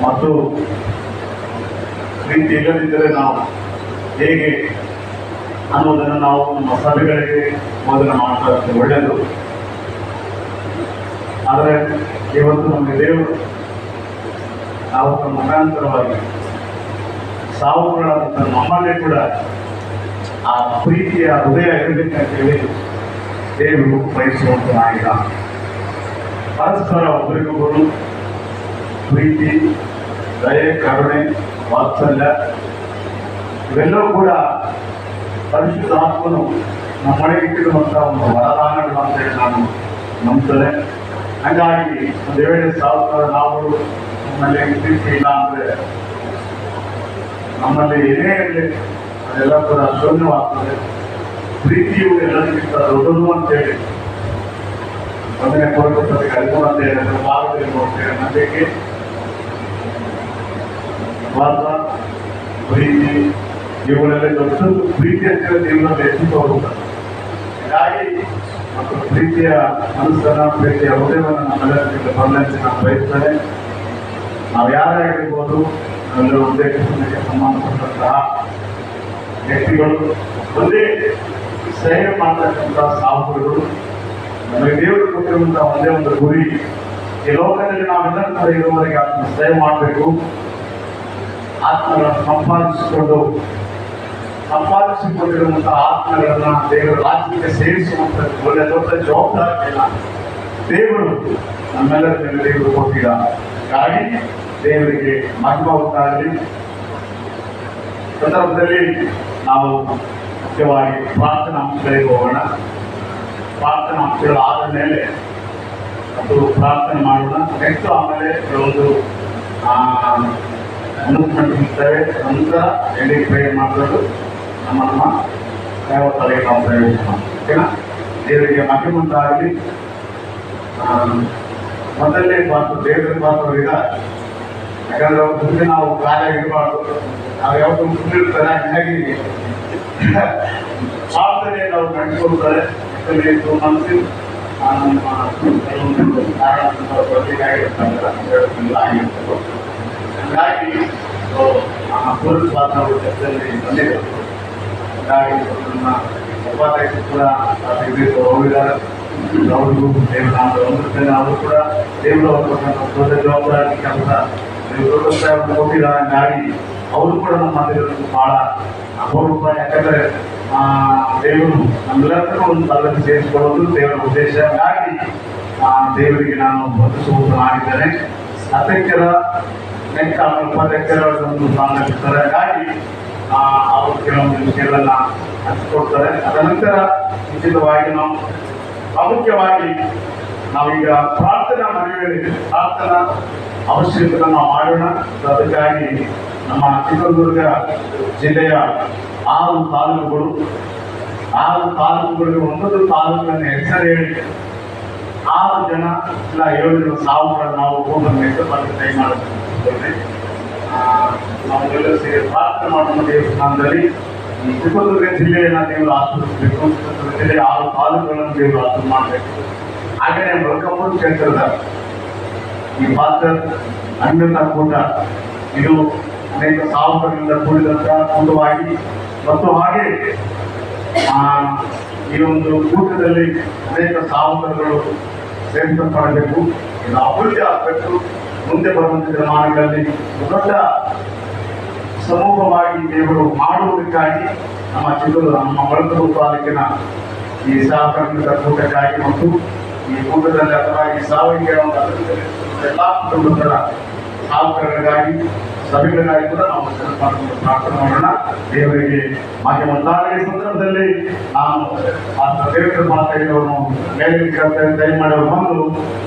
ಮತ್ತು ಪ್ರೀತಿ ಇಲ್ಲದಿದ್ದರೆ ನಾವು ಹೇಗೆ ಅನ್ನೋದನ್ನು ನಾವು ನಮ್ಮ ಸಭೆಗಳಿಗೆ ಬೋಧನೆ ಮಾಡ್ತಾ ಇರ್ತೇವೆ, ಒಳ್ಳೆಯದು. ಆದರೆ ಇವತ್ತು ನಮಗೆ ದೇವರು ನಾವು ಮುಖಾಂತರವಾಗಿ ಸಾವುಗಳಾದಂಥ ನಮ್ಮಲ್ಲೇ ಕೂಡ ಆ ಪ್ರೀತಿಯ ಹೃದಯ ಇರಬೇಕಂತ ಹೇಳಿ ದೇವರು ಬಯಸುವಂತನಾಗಿಲ್ಲ. ಪರಸ್ಪರ ಒಬ್ಬರಿಗೊಬ್ಬರು ಪ್ರೀತಿ, ದಯೆ, ಕರುಣೆ, ವಾತ್ಸಲ್ಯ ಇವೆಲ್ಲವೂ ಕೂಡ ಪರಿಶುದ್ಧಾತ್ಮನು ನಮ್ಮೊಳಗೆ ಇಟ್ಟಿರುವಂಥ ಒಂದು ವರದಾನಗಳು ಅಂತೇಳಿ ನಾನು ನಂಬ್ತೇನೆ. ಹಾಗಾಗಿ ಒಂದು ವೇಳೆ ಸಾವಿರ ನಾವು ನಮ್ಮಲ್ಲಿ ಪ್ರೀತಿ ಇಲ್ಲ ಅಂದರೆ ನಮ್ಮಲ್ಲಿ ಏನೇ ಇರಲಿ ಅದೆಲ್ಲ ಕೂಡ ಶೂನ್ಯವಾಗ್ತದೆ. ಪ್ರೀತಿಯು ಎಲ್ಲರಿಗಿಂತ ದೊಡ್ಡದು ಅಂತೇಳಿ ಒಂದನೇ ಕೊರತೆ ಕಲಿತು ಅಂತೇಳಿ ಅದರ ಭಾಗದಲ್ಲಿ ನೋಡ್ತೇವೆ. ನಂಬಿಕೆ, ಸ್ವಾರ್ಥ, ಪ್ರೀತಿ ಇವುಗಳೆಲ್ಲ ದೊಡ್ಡದು. ಪ್ರೀತಿ ಅಂತೇಳಿ ದೇವರಲ್ಲಿ ಹೆಚ್ಚಿಗೆ ಹೋಗುತ್ತದೆ. ಹೀಗಾಗಿ ಮತ್ತು ಪ್ರೀತಿಯ ಮನಸ್ಸನ್ನು, ಪ್ರೀತಿಯ ಹೃದಯವನ್ನು ನಮ್ಮೆಲ್ಲರಿಗೆ ಬದಲಾಯಿಸಿ ನಾನು ಬಯಸ್ತೇನೆ. ನಾವು ಯಾರಾಗಿರ್ಬೋದು, ನಾವೆಲ್ಲರೂ ಒಂದೇ ಕುಟುಂಬಕ್ಕೆ ಸಂಬಂಧಪಟ್ಟಂತಹ ವ್ಯಕ್ತಿಗಳು, ಒಂದೇ ಸೇವೆ ಮಾಡ್ತಕ್ಕಂಥ ಸಾಹುಗಳು. ನಮಗೆ ದೇವರು ಕೊಟ್ಟಿರುವಂಥ ಒಂದೇ ಒಂದು ಗುರಿ, ಈ ಲೋಕದಲ್ಲಿ ನಾವೆಲ್ಲರೂ ಕೂಡ ಇರುವವರೆಗೆ ಆತ್ಮ ಸೇವೆ ಮಾಡಬೇಕು. ಆತ್ಮಗಳನ್ನು ಸಂಪಾದಿಸಿಕೊಂಡಿರುವಂಥ ಆತ್ಮಗಳನ್ನು ದೇವರ ರಾಜ್ಯಕ್ಕೆ ಸೇರಿಸುವಂಥ ಒಳ್ಳೆಯ ದೊಡ್ಡ ಜವಾಬ್ದಾರಿಯನ್ನು ದೇವರು ನಮ್ಮೆಲ್ಲರ ಮೇಲೆ ದೇವರು ಕೊಟ್ಟಿದ್ದಾರೆ. ಹಾಗಾಗಿ ದೇವರಿಗೆ ಮಹಿಮೆ ಉಂಟಾಗಲಿ. ಸಂದರ್ಭದಲ್ಲಿ ನಾವು ಮುಖ್ಯವಾಗಿ ಪ್ರಾರ್ಥನಾ ಅಂಶಗಳಿಗೆ ಹೋಗೋಣ. ಪ್ರಾರ್ಥನಾ ಅಂಶಗಳು ಆದ ಮೇಲೆ ಮತ್ತು ಪ್ರಾರ್ಥನೆ ಮಾಡೋಣ. ನೆಕ್ಸ್ಟ್ ಆಮೇಲೆ ಒಂದು ಅನೌನ್ಸ್ಮೆಂಟ್ ಇರ್ತವೆ. ನಂತರ ಎಲ್ಲಿ ಪ್ರೇಯರ್ ಮಾಡೋದು ನಮ್ಮ ದೇವಸ್ಥಾನಕ್ಕೆ ನಾವು ಪ್ರಯೋಜನ ಓಕೆನಾ. ದೇವರಿಗೆ ಮಹಿಮೆ ಉಂಟಾಗಲಿ. ಮೊದಲನೇ ಪಾತ್ರ ದೇವರ ಪಾತ್ರವಿದ. ಯಾಕಂದ್ರೆ ಅವ್ರ ಮುಂದೆ ನಾವು ಕಾರ್ಯ ಇರಬಾರ್ದು, ನಾವು ಯಾವತ್ತೂ ಮುಂದಿರ್ತಾರೆ. ಹಾಗಾಗಿ ಪ್ರಾರ್ಥನೆಯನ್ನು ನಾವು ನಡೆಸ್ಕೊಳ್ತಾರೆ. ಮನಸ್ಸಿನ ಆಗಿರ್ತದೆ. ಹಾಗಾಗಿ ಪೊಲೀಸ್ ಪಾತ್ರಗಳು ಚರ್ಚೆಯಲ್ಲಿ ಬಂದಿದೆ. ಹಾಗಾಗಿ ನಮ್ಮ ಉಪಾಧ್ಯಕ್ಷರು ಕೂಡ ಹೋಗಿದ್ದಾರೆ. ಅವ್ರಿಗೂ ದೇವರು ನಾನು ಹೊಂದಿರ್ತೇನೆ. ಅವರು ಕೂಡ ದೇವರು ದೊಡ್ಡ ಜವಾಬ್ದಾರಿ ಕೆಲಸ ದೊಡ್ಡ ಹೋಗಿದ್ದಾರೆ. ಹಾಗಾಗಿ ಅವರು ಕೂಡ ನಮ್ಮ ಮಂದಿರದಲ್ಲಿ ಬಹಳ ಅಪರೂಪ. ಯಾಕಂದರೆ ದೇವರು ನಮ್ಮೆಲ್ಲರಿಗೂ ಒಂದು ತಲೆಗೆ ಸೇರಿಸಿಕೊಳ್ಳೋದು ದೇವರ ಉದ್ದೇಶ. ಹಾಗಾಗಿ ದೇವರಿಗೆ ನಾನು ವಂದಿಸುವುದನ್ನಾಗಿದ್ದೇನೆ. ಅಧ್ಯಕ್ಷರ ನೆಕ್ಸ್ಟ್ ಉಪಾಧ್ಯಕ್ಷರ ಒಂದು ಸಾಂಗಿರ್ತಾರೆ. ಹಾಗಾಗಿ ಅವರು ಕೆಲವೊಂದು ವಿಷಯಗಳನ್ನು ಹಂಚಿಕೊಡ್ತಾರೆ. ಅದನಂತರ ನಿಶ್ಚಿತವಾಗಿ ನಾವು ಪ್ರಾಮುಖ್ಯವಾಗಿ ನಾವೀಗ ಪ್ರಾರ್ಥನಾ ಮನೆಯಲ್ಲಿ ಪ್ರಾರ್ಥನಾ ಅವಶ್ಯಕತೆ ನಾವು ಮಾಡೋಣ. ಅದಕ್ಕಾಗಿ ನಮ್ಮ ಚಿತ್ರದುರ್ಗ ಜಿಲ್ಲೆಯ 6 ತಾಲೂಕುಗಳು, 6 ತಾಲೂಕುಗಳಿಗೆ ಒಂದೊಂದು ತಾಲೂಕಿನ ಹೆಸರು ಹೇಳಿ 6 ಜನ ಇಲ್ಲ 7 ಜನ ಸಾವುಗಳನ್ನು ನಾವು ಹೋಗಬೇಕು ಮತ್ತು ಕೈ ಮಾಡುತ್ತೇವೆ. ನಾವೆಲ್ಲರೂ ಸೇರಿ ಪ್ರಾರ್ಥನೆ ಮಾಡೋಣ. ದೇವಸ್ಥಾನದಲ್ಲಿ ಈ ಚಿತ್ರದುರ್ಗ ಜಿಲ್ಲೆಯನ್ನು ದೇವರು ಆಶೀರ್ವದಿಸಬೇಕು. ಚಿತ್ರದುರ್ಗ ಜಿಲ್ಲೆಯ 6 ತಾಲೂಕುಗಳನ್ನು ದೇವರು ಆಶೀರ್ವಾದ ಮಾಡಬೇಕು. ಹಾಗೆಯೇ ಮೊಳಕಾಲ್ಮೂರು ಕ್ಷೇತ್ರದ ಈ ಪಾತ್ರ ಅನ್ಯತಾ ಕೂಟ ಇದು ಅನೇಕ ಸಾವುಗಳಿಂದ ಕೂಡಿದಂಥ ಕೂಟವಾಗಿ ಮತ್ತು ಹಾಗೆ ಈ ಒಂದು ಕೂಟದಲ್ಲಿ ಅನೇಕ ಸಾವುಗಳು ಸೇರಿಸಲ್ಪಡಬೇಕು. ಇದು ಅಭಿವೃದ್ಧಿ ಆಗಬೇಕು. ಮುಂದೆ ಬರುವಂಥ ದಿನಮಾನಗಳಲ್ಲಿ ದೊಡ್ಡ ಸಮೂಹವಾಗಿ ದೇವರು ಮಾಡುವುದಕ್ಕಾಗಿ ನಮ್ಮ ಮೊಳಕಾಲ್ಮೂರು ತಾಲೂಕಿನ ಈ ಸಹಕಾರದ ಕೂಟಕ್ಕಾಗಿ ಮತ್ತು ಈ ಕೂಟದಲ್ಲಿ ಅಥವಾ ಈ ಸಾವಿಗೆ ಎಲ್ಲ ಕುಟುಂಬಗಳ ಸಾವುಗಳಿಗಾಗಿ ಸಭೆಗಳಿಗಾಗಿ ಕೂಡ ನಾವು ಮಾಡ್ಕೊಂಡು ಪ್ರಾರ್ಥನೆ ಮಾಡೋಣ. ದೇವರಿಗೆ ಮಾಧ್ಯಮ ಈ ಸಂದರ್ಭದಲ್ಲಿ ನಾನು ಆ ದೇವರ ಮಾತಾಡಿದವನು ಮೇಲೆ ದಯಮಾಡೋರು ಬಂದು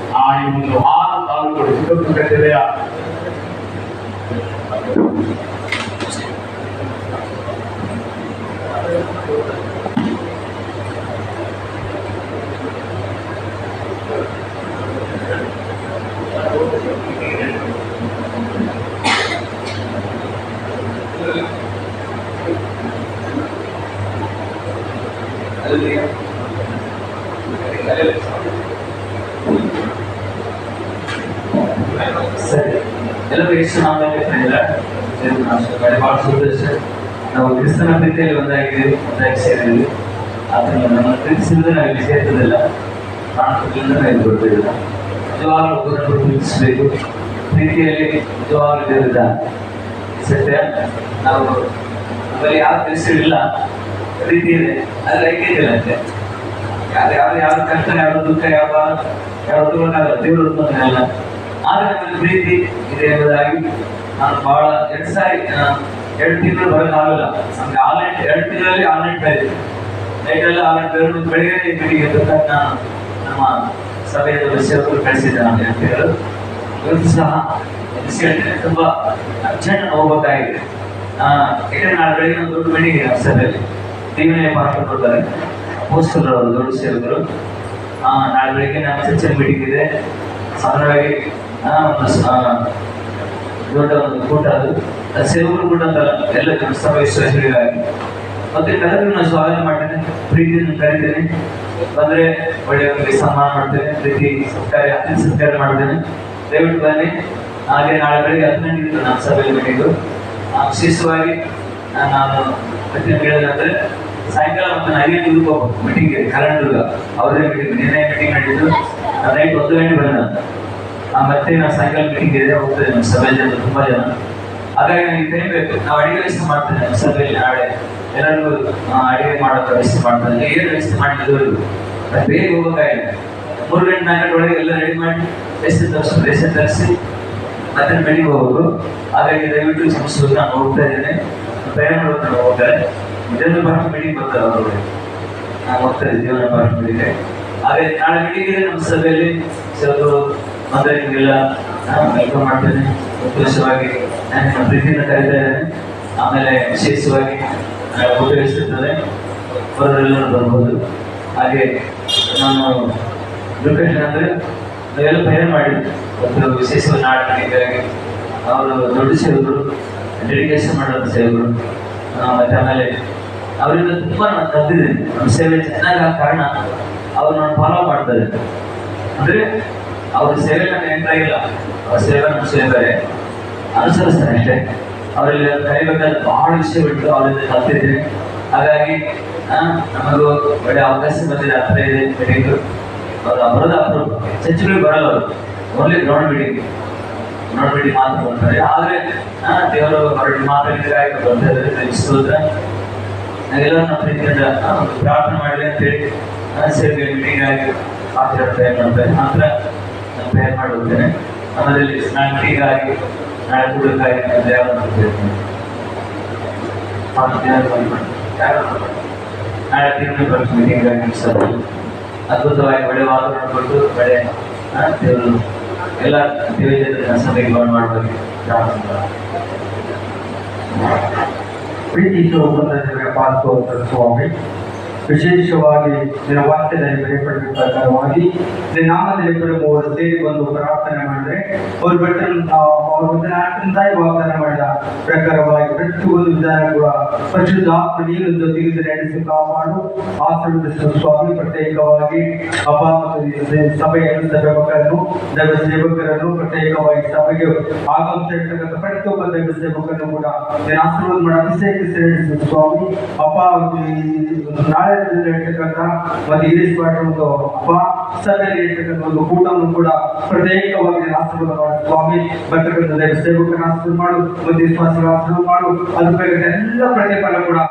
ಈ ಒಂದು 6 ತಾಲೂಕುಗಳು ಚಿತ್ರದುರ್ಗ ಜಿಲ್ಲೆಯ ಸರಿ ಎಲ್ಲರೂ ಎಷ್ಟು ನಾಮದಲ್ಲಿ ಭಾಳ ಸಂತೋಷ. ನಾವು ಕ್ರಿಸ್ತನ ಪ್ರೀತಿಯಲ್ಲಿ ಒಂದಾಗಿ ಸೇರಿದ್ವಿ. ಅದನ್ನು ನಮ್ಮ ಪ್ರೀತಿಸಿದ್ರೆ ನಾವು ಇಲ್ಲಿ ಸೇರ್ತದಿಲ್ಲ, ಕಾಣಿಸೋದ್ರಿಂದ ನಾವು ಇಲ್ಲಿ ಬರ್ತಿಲ್ಲ. ನಿಜವಾಗ್ಲೂ ಒಬ್ಬರನ್ನು ಪ್ರೀತಿಸಬೇಕು. ಪ್ರೀತಿಯಲ್ಲಿ ನಿಜವಾಗ್ಲೂ ದೇವರಿದ್ದ ಸತ್ಯ. ನಾವು ನಮ್ಮಲ್ಲಿ ಯಾವ ಕೆಲಸವಿಲ್ಲ, ಪ್ರೀತಿ ಇದೆ, ಆದರೆ ಐಕ್ಯತೆ ಇಲ್ಲ ಅಂತೆ. ಯಾವ ಕಷ್ಟ, ಯಾವ ದುಃಖ, ಯಾವ ತಗೊಳ್ಳೋಕ್ಕಾಗಲ್ಲ, ದೇವರು ಅಲ್ಲ. ಆದರೆ ನಮ್ಮಲ್ಲಿ ಪ್ರೀತಿ ಇದೆ ಎಂಬುದಾಗಿ ನಾನು ಭಾಳ 2 ತಿಂಗಳು ಬರೋಕ್ಕಾಗಲ್ಲ. ನಮ್ಗೆ ಆನ್ಲೈನ್ 2 ತಿಂಗಳಲ್ಲಿ ಆನ್ಲೈನ್ ಬೇರೆ ನೈಟೆಲ್ಲ ಆನ್ಲೈನ್ ಬೇರೆ ಬೆಳಿಗ್ಗೆ ಮೀಟಿಂಗ್ ನಾನು ನಮ್ಮ ಸಭೆಯ ಸೇವಕರು ಕಳಿಸಿದ್ದೆ. ನಾನು ಅಂತ ಹೇಳೋದು ಇವತ್ತು ಸಹ ಹೇಳ್ತೇನೆ, ತುಂಬ ಅರ್ಜೆಂಟ್ ಹೋಗ್ಬೇಕಾಗಿದೆ. ಯಾಕಂದ್ರೆ ನಾಳೆ ಬೆಳಿಗ್ಗೆ ಒಂದು ದೊಡ್ಡ ಮೀಟಿಂಗ್ ಇದೆ ಸಭೆಯಲ್ಲಿ. ಟಿವಿನೇ ಪಾತ್ರ ಕೊಡ್ತಾರೆ ಪೋಸ್ಟರ್ ಅವರು, ದೊಡ್ಡ ಸೇವಕರು. ನಾಳೆ ಬೆಳಿಗ್ಗೆ ನಮ್ಮ ಚರ್ಚೆ ಮೀಟಿಂಗ್ ಇದೆ. ಸಾಧಾರಣವಾಗಿ ದೊಡ್ಡ ಒಂದು ಕೂಟ, ಅದು ಸೇವಕರು ಕೂಟ ಅಂತಲ್ಲ, ಎಲ್ಲ ಸಭೆ ವಿಶ್ವಾಸಿಗಳಿಗಾಗಿ. ಮತ್ತೆ ಎಲ್ಲರಿಗೂ ನಾನು ಸ್ವಾಗತ ಮಾಡ್ತೇನೆ, ಪ್ರೀತಿಯನ್ನು ಕರೀತೇನೆ. ಬಂದರೆ ಒಳ್ಳೆಯವರಿಗೆ ಸನ್ಮಾನ ಮಾಡ್ತೇನೆ, ಪ್ರೀತಿ ಸತ್ಕಾರ ಮಾಡ್ತೇನೆ. ದಯವಿಟ್ಟು ಬನ್ನಿ. ಹಾಗೆ ನಾಳೆ ಬೆಳಿಗ್ಗೆ 10 ಗಂಟೆಗೆ ನಮ್ಮ ಸಭೆಯಲ್ಲಿ ಮೀಟಿಂಗು. ವಿಶೇಷವಾಗಿ ನಾನು ಹೇಳಿದ್ರೆ ಸಾಯಂಕಾಲ ಮತ್ತೆ 5 ಗಂಟೆಗೆ ಹೋಗ್ಬೇಕು ಮೀಟಿಂಗ್ ಇದೆ, ಕರೆಂಟ್ ಅವರೇ ಮೀಟಿಂಗ್. ನಿನ್ನೆ ಮೀಟಿಂಗ್ ಮಾಡಿದ್ದು, ನೈಟ್ 1 ಗಂಟೆ ಬಂದ. ಮತ್ತೆ ನಾವು ಸಾಯಂಕಾಲ ಮೀಟಿಂಗ್ ಇದೆ, ಹೋಗ್ತೇವೆ ನಮ್ಮ ಸಭೆ ಜನ, ತುಂಬ ಜನ. ಹಾಗಾಗಿ ನನಗೆ ತೆಗಿಬೇಕು. ನಾವು ಅಡಿಗೆ ವ್ಯವಸ್ಥೆ ಮಾಡ್ತೇನೆ ನಮ್ಮ ಸಭೆಯಲ್ಲಿ. ನಾಳೆ ಎಲ್ಲರಿಗೂ ಅಡಿಗೆ ಮಾಡೋಕೆ ವ್ಯವಸ್ಥೆ ಮಾಡ್ತೇನೆ. ಏನು ವ್ಯವಸ್ಥೆ ಮಾಡಿದ್ರು ಅದು ಬೇಗ ಹೋಗೋಕ್ಕಾಗಿಲ್ಲ. 3 ಗಂಟೆ 4 ಗಂಟೆ ಒಳಗೆ ಎಲ್ಲ ರೆಡಿ ಮಾಡಿ ರೇಷನ್ ತರಿಸಿ ಮತ್ತೆ ಬೆಳಿಗ್ಗೆ ಹೋಗೋದು. ಹಾಗಾಗಿ ದಯವಿಟ್ಟು ಸಂಸ್ಥೆಗೆ ನಾನು ಹೋಗ್ತಾ ಇದ್ದೇನೆ. ಪ್ರಯಾಣ ಹೋಗ್ತಾರೆ, ಜೀವನ ಭಾಷೆ ಮೀಟಿಂಗ್ ಬರ್ತಾರೆ ಅವರು. ನಾನು ಹೋಗ್ತಾ ಇದ್ದೆ ಜೀವನ ಭಾಷೆ ಮೀಟಿಂಗ್ಗೆ. ಹಾಗೆ ನಾಳೆ ಮೀಟಿಂಗ್ ಇದೆ ನಮ್ಮ ಸಭೆಯಲ್ಲಿ. ಸ್ವಲ್ಪ ಮತ್ತೆ ನಿಮಗೆಲ್ಲ ವೆಲ್ಕಮ್ ಮಾಡ್ತೇನೆ. ಉದ್ದೇಶವಾಗಿ ನಾನು ನಿಮ್ಮ ಪ್ರೀತಿಯಿಂದ ಕರೀತಾ ಇದ್ದೇನೆ. ಆಮೇಲೆ ವಿಶೇಷವಾಗಿ ಉಪಯೋಗಿಸುತ್ತದೆ, ಬರೋರೆಲ್ಲರೂ ಬರ್ಬೋದು. ಹಾಗೆ ನಾನು ಲೊಕೇಶನ್ ಅಂದರೆ ನಾವೆಲ್ಲ ಪ್ರಯಾಣ ಮಾಡಿದ್ವಿ. ಮತ್ತು ವಿಶೇಷವಾಗಿ ನಾಳೆ ಮೀಟಿಂಗಾಗಿ ಅವರು ದೊಡ್ಡ ಸೇವಕರು, ಡೆಡಿಕೇಶನ್ ಮಾಡೋದು ಸೇವಕರು. ಮತ್ತು ಆಮೇಲೆ ಅವರಿಂದ ತುಂಬ ನಾನು ಕಲ್ತಿದ್ದೀನಿ. ನಮ್ಮ ಸೇವೆ ಚೆನ್ನಾಗಿ ಆದ ಕಾರಣ ಅವ್ರು ನಾನು ಫಾಲೋ ಮಾಡ್ತಾರೆ. ಅಂದರೆ ಅವ್ರ ಸೇವೆ ನನಗೆ ಎಂಟಾಗಿಲ್ಲ, ಅವ್ರ ಸೇವೆ ನಮ್ಮ ಸೇವೆ ಅನುಸರಿಸ್ತಾರೆ ಅಷ್ಟೇ. ಅವರಲ್ಲಿ ಕಲಿಬೇಕಾದ ಬಹಳ ವಿಷಯ ಬಿಟ್ಟು ಅವರಿಂದ ಕಲ್ತಿದ್ದೀನಿ. ಹಾಗಾಗಿ ನಮಗೂ ಒಳ್ಳೆ ಅವಕಾಶ ಬಂದಿದೆ. ಹತ್ರ ಇದೆ ಮೀಟಿಂಗು. ಅವರು ಬರೋದು ಅಪ್ರೂಪ, ಚರ್ಚ್ಗಳಿಗೆ ಬರಲ್ಲ ಅವರು, ಓನ್ಲಿ ಗ್ರೌಂಡ್ ಮೀಟಿಂಗ್ ಮಾತ್ರ ಬರ್ತಾರೆ. ಆದರೆ ದೇವರು ಹೊರಡಿ ಮಾತಾಡಿದಾಗ ಬರ್ತಾ ಇದ್ದಾರೆ. ಇಷ್ಟೋದ್ರ ನಾವೆಲ್ಲರೂ ನಮ್ಮ ಪ್ರೀತಿಯಿಂದ ಪ್ರಾರ್ಥನೆ ಮಾಡಿದೆ ಅಂತೇಳಿ ಸೇವೆ ಮೀಟಿಂಗ್ ಆಗಿ ಪ್ರಯತ್ನ ಮಾಡ್ತಾರೆ. ಮಾತ್ರ ನಾನು ಪ್ರಯತ್ನ ಮಾಡಿ ಹೋಗ್ತೇನೆ. ಆಮೇಲೆ ನಾನು ಮೀಟಿಂಗ್ ಆಗಿ ನಾಳೆ ಕೂಡಕ್ಕಾಗಿ ನಾಳೆ ತೀರ್ಮಾನ ಪರೀಕ್ಷೆ ಮೀಟಿಂಗ್ ಆಗಿ ಅದ್ಭುತವಾಗಿ ಒಳ್ಳೆ ವಾತಾವರಣ ಕೊಟ್ಟು ಒಳ್ಳೆ ದೇವರು ಎಲ್ಲ ದೇವಜನ ಸಭೆಗೆ ಮಾಡಬೇಕು. ಪ್ರೀತಿ ಪಾಲ್ಗೊಳ್ಳುವ ಸ್ವಾಮಿ, ವಿಶೇಷವಾಗಿ ನಿನ್ನ ವಾಕ್ಯದಲ್ಲಿ ಬರೆಯಪಟ್ಟ ಪ್ರಕಾರವಾಗಿ ನಿನ್ನ ನಾಮದಲ್ಲಿ ಮೂವರು ಸೇರಿ ಬಂದು ಪ್ರಾರ್ಥನೆ ಮಾಡಿದ್ರೆ ಅವ್ರ ವಾಗ್ದಾನ ಮಾಡಿದ ಪ್ರಕಾರವಾಗಿ ಪ್ರತಿಯೊಂದು ವಿಧಾನ ಕೂಡ ಪರಿಶುದ್ಧ ಆತ್ಮ ನೀರೊಂದು ತೆಗೆದು ನಡೆಸಿ ಕಾಪಾಡು ಆಶೀರ್ವದಿಸುವ ಸ್ವಾಮಿ. ಪ್ರತ್ಯೇಕವಾಗಿ ಅಪ್ಪ ಮತ್ತು ಸಭೆಯನ್ನು, ಸಭೆ ಮಕ್ಕಳನ್ನು, ದೈವ ಸೇವಕರನ್ನು, ಪ್ರತ್ಯೇಕವಾಗಿ ಸಭೆಗೆ ಆಗಮಿಸಿರ್ತಕ್ಕಂಥ ಪ್ರತಿಯೊಬ್ಬ ದೈವ ಸೇವಕರನ್ನು ಕೂಡ ನೀನು ಆಶೀರ್ವಾದ ಮಾಡಿ ಅಭಿಷೇಕಿಸಿ ನಡೆಸುವ ಸ್ವಾಮಿ. ಅಪ್ಪ ನಾಳೆ ಹೇಳ್ತಕ್ಕಂಥ ಮತ್ತು ಇಂಗ್ಲಿಷ್ ಪಾಠ ಒಂದು ಅಪ್ಪ ಸಭೆಯಲ್ಲಿ ಹೇಳ್ತಕ್ಕಂಥ ಒಂದು ಕೂಟವನ್ನು ಕೂಡ ಪ್ರತ್ಯೇಕವಾಗಿ ಆಶೀರ್ವಾದ ಮಾಡು ಸ್ವಾಮಿ. ಬರ್ತಕ್ಕಂಥ ದೈವ ಸೇವಕರನ್ನ ಆಶೀರ್ವಾದ ಮಾಡು ಮತ್ತು ವಿಶ್ವಾಸಗಳ ಆಶೀರ್ವಾದ ಮಾಡು. ಅದ್ರ ಬಗ್ಗೆ ಎಲ್ಲ ಪ್ರತಿಫಲ ಕೂಡ